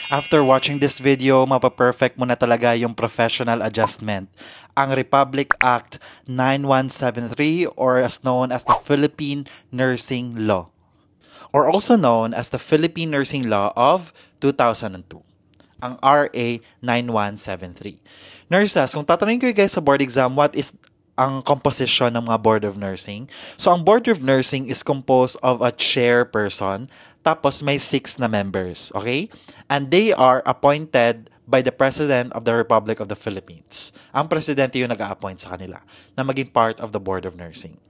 After watching this video, mapaperfect mo na talaga yung professional adjustment. Ang Republic Act 9173 or as known as the Philippine Nursing Law or also known as the Philippine Nursing Law of 2002. Ang RA 9173. Nurses, kung tatanungin ko guys sa board exam, what is ang composition ng mga Board of Nursing? So, ang Board of Nursing is composed of a chairperson, tapos may 6 na members, okay? And they are appointed by the President of the Republic of the Philippines. Ang presidente yung nag-a-appoint sa kanila na maging part of the Board of Nursing.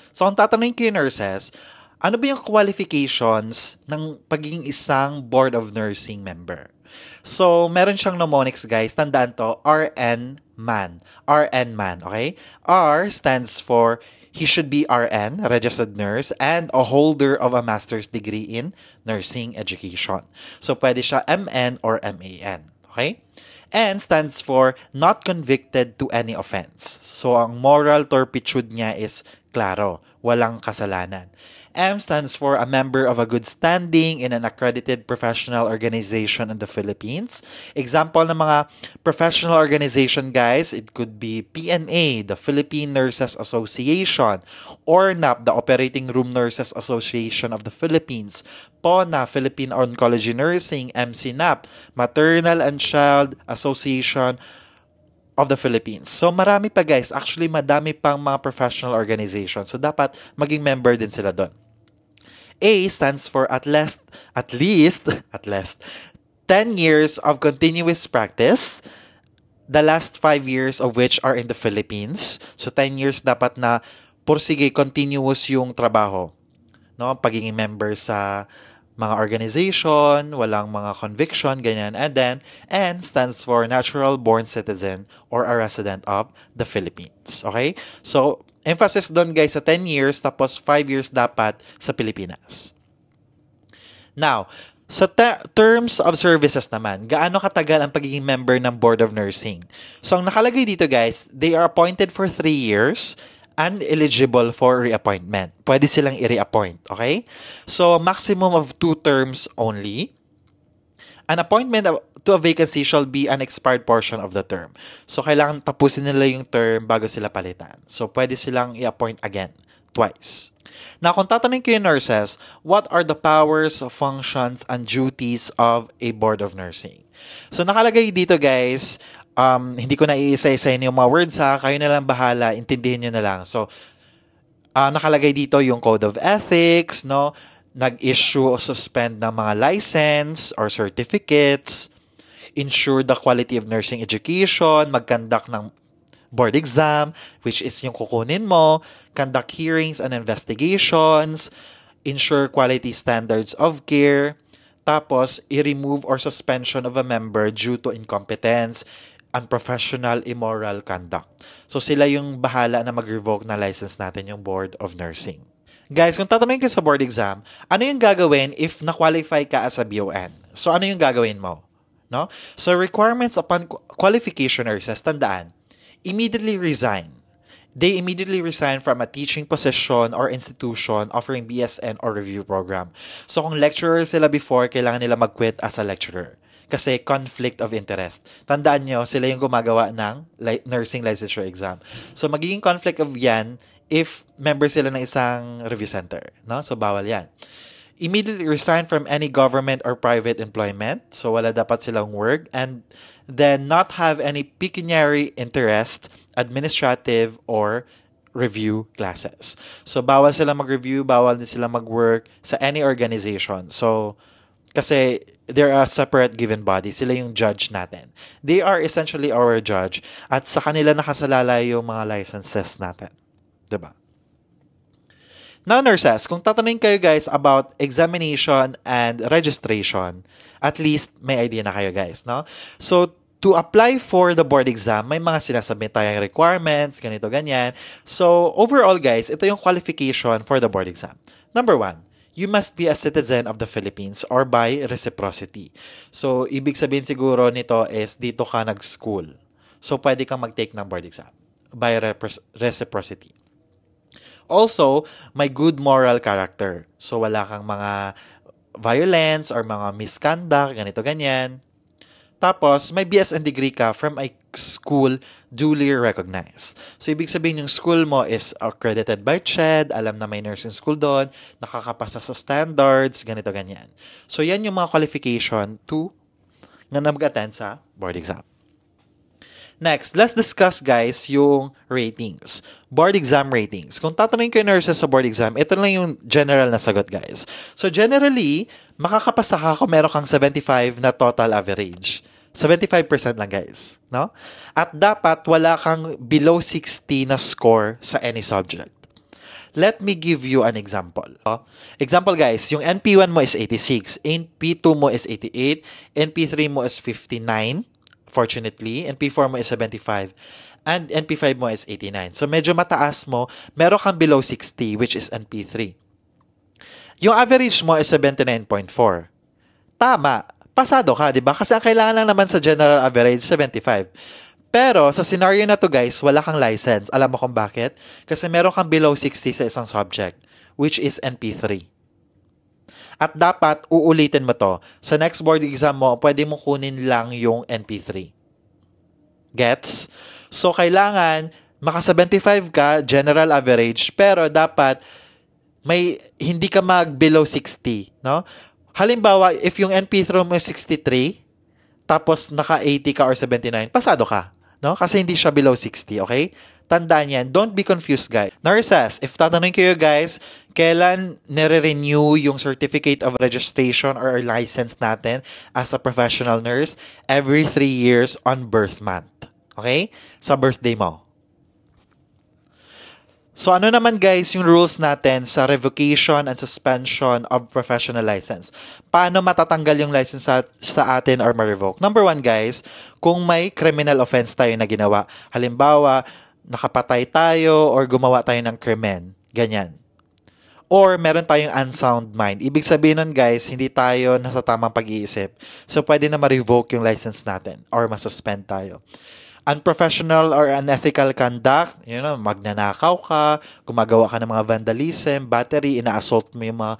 So, ang tatanungin ko yung nurses, ano ba yung qualifications ng pagiging isang Board of Nursing member? So, meron siyang mnemonics, guys. Tandaan to, RN man. RN man, okay? R stands for he should be RN, registered nurse, and a holder of a master's degree in nursing education. So, pwede siya MN or MAN, okay? N stands for not convicted to any offense. So, ang moral turpitude niya is klaro, walang kasalanan. M stands for a member of a good standing in an accredited professional organization in the Philippines. Example ng mga professional organization, guys, it could be PNA, the Philippine Nurses Association, ORNAP, the Operating Room Nurses Association of the Philippines, PONA, Philippine Oncology Nursing, MCNAP, Maternal and Child Association of the Philippines. So marami pa, guys. Actually, madami pang mga professional organizations. So dapat maging member din sila doon. A stands for at least 10 years of continuous practice, the last 5 years of which are in the Philippines. So 10 years dapat na pursige continuous yung trabaho. No, pagiging member sa mga organization, walang mga conviction, ganyan. And then, N stands for natural born citizen or a resident of the Philippines. Okay? So, emphasis doon, guys, sa 10 years, tapos 5 years dapat sa Pilipinas. Now, sa terms of services naman, gaano katagal ang pagiging member ng Board of Nursing? So, ang nakalagay dito, guys, they are appointed for 3 years and eligible for reappointment. Pwede silang i-reappoint, okay? So, maximum of 2 terms only. An appointment to a vacancy shall be an expired portion of the term. So, kailangan tapusin nila yung term bago sila palitan. So, pwede silang i-appoint again, twice. Now, kung tatanungin ko yung nurses, what are the powers, functions, and duties of a Board of Nursing? So, nakalagay dito, guys, hindi ko na iisa-isayin yung mga words ha. Kayo na lang bahala. Intindihin nyo na lang. So, nakalagay dito yung Code of Ethics, no? Nag-issue o suspend ng mga license or certificates, ensure the quality of nursing education, mag-conduct ng board exam, which is yung kukunin mo, conduct hearings and investigations, ensure quality standards of care, tapos i-remove or suspension of a member due to incompetence, unprofessional, immoral conduct. So, sila yung bahala na mag-revoke na license natin yung Board of Nursing. Guys, kung tatanungin ka sa board exam, ano yung gagawin if na-qualify ka as a BON? So, ano yung gagawin mo? No? So, requirements upon qualification nurses, tandaan, immediately resign. They immediately resign from a teaching position or institution offering BSN or review program. So, kung lecturer sila before, kailangan nila mag-quit as a lecturer. Kasi conflict of interest. Tandaan nyo, sila yung gumagawa ng nursing licensure exam. So, magiging conflict of yan if member sila ng isang review center. No? So, bawal yan. Immediately resign from any government or private employment. So, wala dapat silang work. And then, not have any pecuniary interest, administrative, or review classes. So, bawal sila mag-review, bawal din sila mag-work sa any organization. So, kasi they're a separate given body. Sila yung judge natin. They are essentially our judge. At sa kanila nakasalalay yung mga licenses natin. Diba? Now, nurses, kung tatanungin kayo guys about examination and registration, at least may idea na kayo guys, no? So, to apply for the board exam, may mga sinasabi tayong requirements, ganito, ganyan. So, overall guys, ito yung qualification for the board exam. Number 1, you must be a citizen of the Philippines or by reciprocity. So, ibig sabihin siguro nito is dito ka nag-school. So, pwede kang mag-take ng board exam by reciprocity. Also, may good moral character. So, wala kang mga violence or mga misconduct, ganito, ganyan. Tapos, may BSN degree ka from a school duly recognized. So, ibig sabihin yung school mo is accredited by CHED, alam na may nursing school doon, nakakapasa sa standards, ganito, ganyan. So, yan yung mga qualification to na mag-attend sa board exam. Next, let's discuss guys yung ratings. Board exam ratings. Kung tatanungin ko yung nurses sa board exam, ito lang yung general na sagot guys. So generally, makakapasa ka kung meron kang 75 na total average. 75% lang guys. No? At dapat wala kang below 60 na score sa any subject. Let me give you an example. Example guys, yung NP1 mo is 86, NP2 mo is 88, NP3 mo is 59, fortunately, NP4 mo is 75, and NP5 mo is 89. So, medyo mataas mo, meron kang below 60, which is NP3. Yung average mo is 79.4. Tama, pasado ka, di ba? Kasi ang kailangan lang naman sa general average, 75. Pero, sa scenario na to guys, wala kang license. Alam mo kung bakit? Kasi meron kang below 60 sa isang subject, which is NP3. At dapat, uulitin mo to. Sa next board exam mo, pwede mo kunin lang yung NP3. Gets? So, kailangan, maka 75 ka, general average, pero dapat, hindi ka mag-below 60, no? Halimbawa, if yung NP3 mo is 63, tapos naka 80 ka or 79, pasado ka, no? Kasi hindi siya below 60, okay? Tandaan yan. Don't be confused, guys. Nurses, if tatanungin kayo, guys, kailan nire-renew yung certificate of registration or license natin as a professional nurse? Every 3 years on birth month. Okay? Sa birthday mo. So, ano naman guys yung rules natin sa revocation and suspension of professional license? Paano matatanggal yung license sa atin or ma-revoke? Number 1 guys, kung may criminal offense tayo na ginawa. Halimbawa, nakapatay tayo or gumawa tayo ng krimen. Ganyan. Or meron tayong unsound mind. Ibig sabihin nun guys, hindi tayo nasa tamang pag-iisip. So, pwede na ma-revoke yung license natin or ma-suspend tayo. Unprofessional or unethical conduct, magnanakaw ka, gumagawa ka ng mga vandalism, battery, ina-assault mo yung mga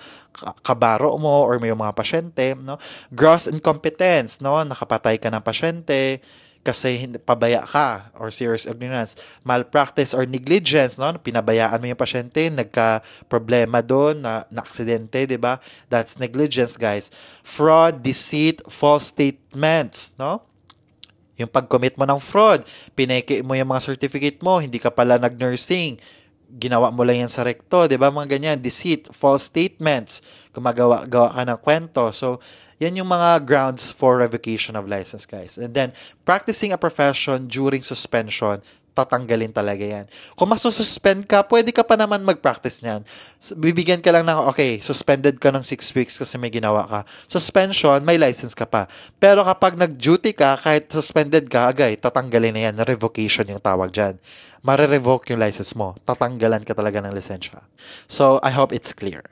kabaro mo or yung mga pasyente, no? Gross incompetence, no? Nakapatay ka ng pasyente kasi pabaya ka or serious ignorance. Malpractice or negligence, no? Pinabayaan mo yung pasyente, nagka-problema doon, na aksidente, di ba? That's negligence, guys. Fraud, deceit, false statements, no? Yung pag-commit mo ng fraud, pineke mo yung mga certificate mo, hindi ka pala nag-nursing, ginawa mo lang yan sa recto, di ba? Mga ganyan, deceit, false statements, gawa ka ng kwento. So, yan yung mga grounds for revocation of license, guys. And then, practicing a profession during suspension, tatanggalin talaga yan. Kung masususpend ka, pwede ka pa naman mag-practice niyan. Bibigyan ka lang ng, okay, suspended ka ng 6 weeks kasi may ginawa ka. Suspension, may license ka pa. Pero kapag nag-duty ka, kahit suspended ka, agay, tatanggalin na yan. Revocation yung tawag dyan. Mare-revoke yung license mo. Tatanggalan ka talaga ng lisensya. So, I hope it's clear.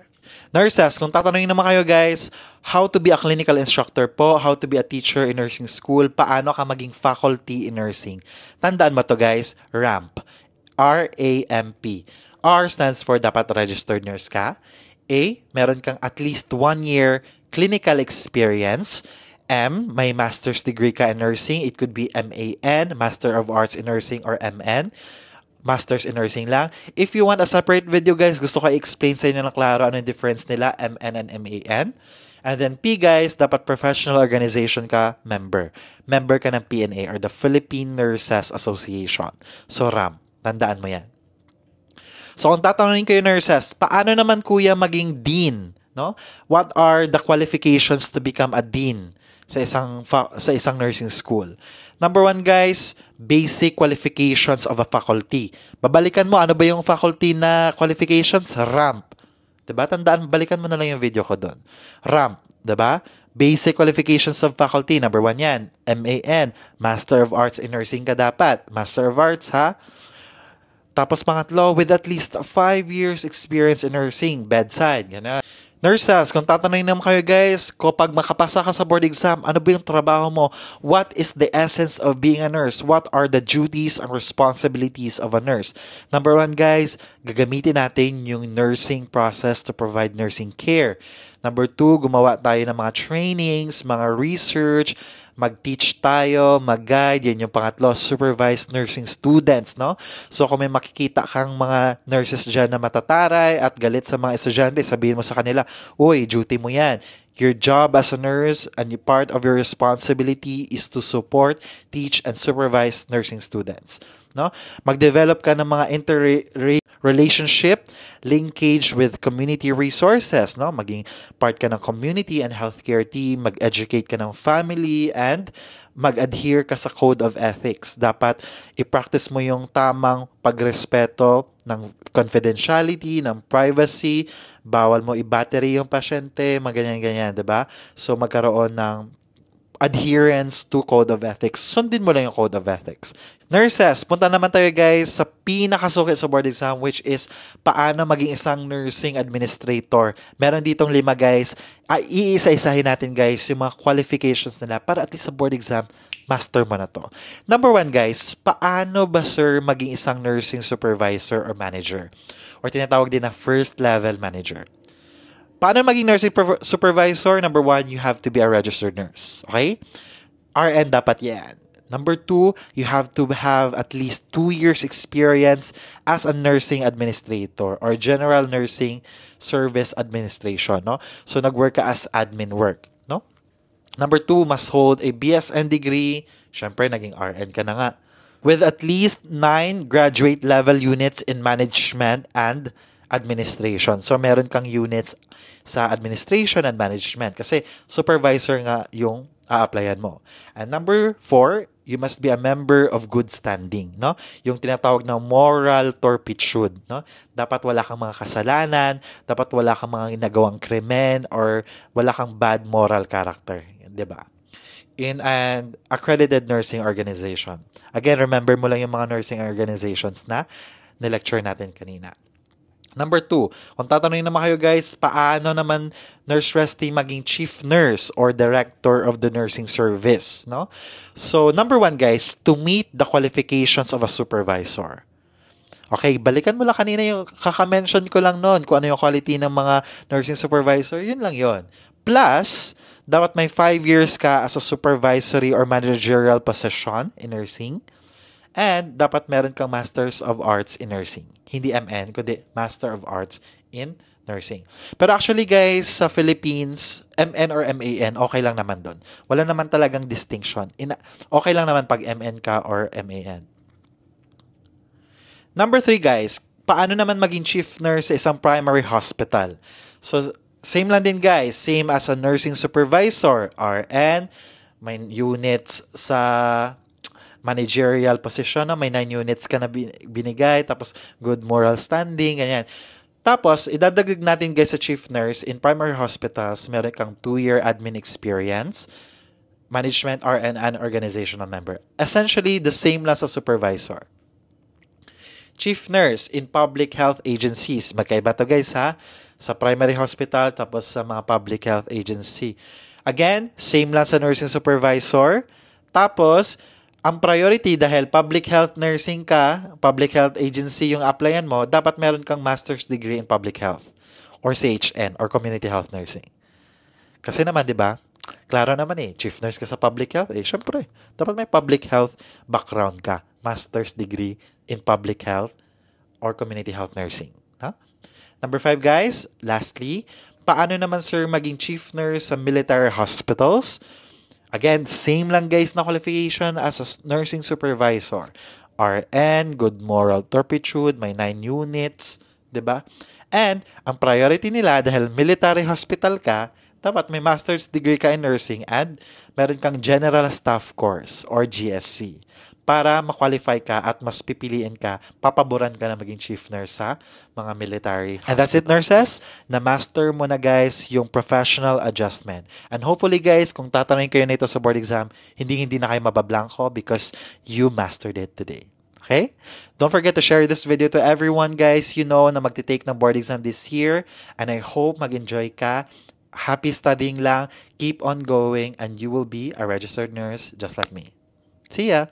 Nurses, kung tatanungin naman kayo guys, how to be a clinical instructor po, how to be a teacher in nursing school, paano ka maging faculty in nursing. Tandaan mo to guys, RAMP. R-A-M-P. R stands for dapat registered nurse ka. A, meron kang at least 1 year clinical experience. M, may master's degree ka in nursing. It could be M.A.N., Master of Arts in Nursing, or M.N., Masters in Nursing lang. If you want a separate video, guys, gusto ko i-explain sa inyo ng klaro ano yung difference nila, MN and MAN. And then P, guys, dapat professional organization ka, member. Member ka ng PNA or the Philippine Nurses Association. So, RAM. Tandaan mo yan. So, kung tatanungin kayo, nurses, paano naman kuya maging dean? No? What are the qualifications to become a dean sa isang nursing school? Number 1, guys, basic qualifications of a faculty. Babalikan mo, ano ba yung faculty na qualifications? RAMP. Diba? Tandaan, balikan mo na lang yung video ko doon. RAMP. Diba? Basic qualifications of faculty. Number 1 yan. MAN. Master of Arts in Nursing ka dapat. Master of Arts, ha? Tapos pangatlo, with at least 5 years experience in nursing, bedside. Ganun. Nurses, kung tatanungin naman kayo guys, kapag makapasa ka sa board exam, ano ba yung trabaho mo? What is the essence of being a nurse? What are the duties and responsibilities of a nurse? Number 1 guys, gagamitin natin yung nursing process to provide nursing care. Number 2, gumawa tayo ng mga trainings, mga research, mag-teach tayo, mag-guide. Yan yung pangatlo, supervised nursing students, no? So, kung may makikita kang mga nurses dyan na matataray at galit sa mga estudyante, sabihin mo sa kanila, uy, duty mo yan. Your job as a nurse and part of your responsibility is to support, teach, and supervise nursing students. No? Mag-develop ka ng mga relationship, linkage with community resources, no? Maging part ka ng community and healthcare team, mag-educate ka ng family, and mag-adhere ka sa code of ethics. Dapat i-practice mo yung tamang pagrespeto ng confidentiality, ng privacy, bawal mo i-battery yung pasyente, maganyan-ganyan, 'di ba? So magkaroon ng adherence to code of ethics. Sundin mo lang yung code of ethics. Nurses, punta naman tayo guys sa pinakasuki sa board exam, which is paano maging isang nursing administrator. Meron ditong 5 guys. Iisa-isahin natin guys yung mga qualifications nila para at least sa board exam, master mo na to. Number 1 guys, paano ba sir maging isang nursing supervisor or manager? Or tinatawag din na first level manager. Paano maging nursing supervisor? Number 1, you have to be a registered nurse. Okay? RN dapat yan. Number 2, you have to have at least 2 years experience as a nursing administrator or general nursing service administration. No? So, nag-work ka as admin work. No? Number 2, must hold a BSN degree. Siyempre, naging RN ka na nga. With at least 9 graduate level units in management and administration. So, meron kang units sa administration and management kasi supervisor nga yung a-applyan mo. And number 4, you must be a member of good standing, no? Yung tinatawag na moral turpitude, no? Dapat wala kang mga kasalanan, dapat wala kang mga ginagawang krimen or wala kang bad moral character, 'di ba? In an accredited nursing organization. Again, remember mo lang yung mga nursing organizations na nilecture natin kanina. Number 2, kung tatanungin naman kayo guys, paano naman nurse resting maging chief nurse or director of the nursing service, no? So, number 1 guys, to meet the qualifications of a supervisor. Okay, balikan mo lang kanina yung kaka-mention ko lang noon kung ano yung quality ng mga nursing supervisor, yun lang yun. Plus, dapat may 5 years ka as a supervisory or managerial position in nursing. And dapat meron kang Masters of Arts in Nursing. Hindi MN, kundi Master of Arts in Nursing. Pero actually guys, sa Philippines, MN or MAN, okay lang naman doon. Wala naman talagang distinction. Okay lang naman pag MN ka or MAN. Number 3 guys, paano naman maging chief nurse sa isang primary hospital? So, same lang din guys. Same as a nursing supervisor, RN, may units sa managerial position, may 9 units ka na binigay, tapos good moral standing, ganyan. Tapos, idadagdag natin guys sa chief nurse in primary hospitals, meron kang 2-year admin experience, management, RN, and organizational member. Essentially, the same lang sa supervisor. Chief nurse in public health agencies. Magkaiba to guys ha, sa primary hospital, tapos sa mga public health agency. Again, same lang sa nursing supervisor. Tapos, ang priority dahil public health nursing ka, public health agency yung applyan mo, dapat meron kang master's degree in public health or CHN or community health nursing. Kasi naman, di ba? Klaro naman chief nurse ka sa public health, syempre, dapat may public health background ka, master's degree in public health or community health nursing. Huh? Number 5 guys, lastly, paano naman sir maging chief nurse sa military hospitals? Again, same lang guys na qualification as a nursing supervisor. RN, good moral turpitude, may 9 units, 'di ba? And ang priority nila dahil military hospital ka, dapat may master's degree ka in nursing and meron kang general staff course or GSC para ma-qualify ka at mas pipiliin ka, papaboran ka na maging chief nurse sa mga military hospitals. And that's it, nurses. Na-master mo na guys yung professional adjustment. And hopefully guys, kung tatanungin kayo nito sa board exam, hindi na kayo mabablanko because you mastered it today. Okay? Don't forget to share this video to everyone guys you know na magti-take ng board exam this year. And I hope mag-enjoy ka. Happy studying lang. Keep on going and you will be a registered nurse just like me. See ya!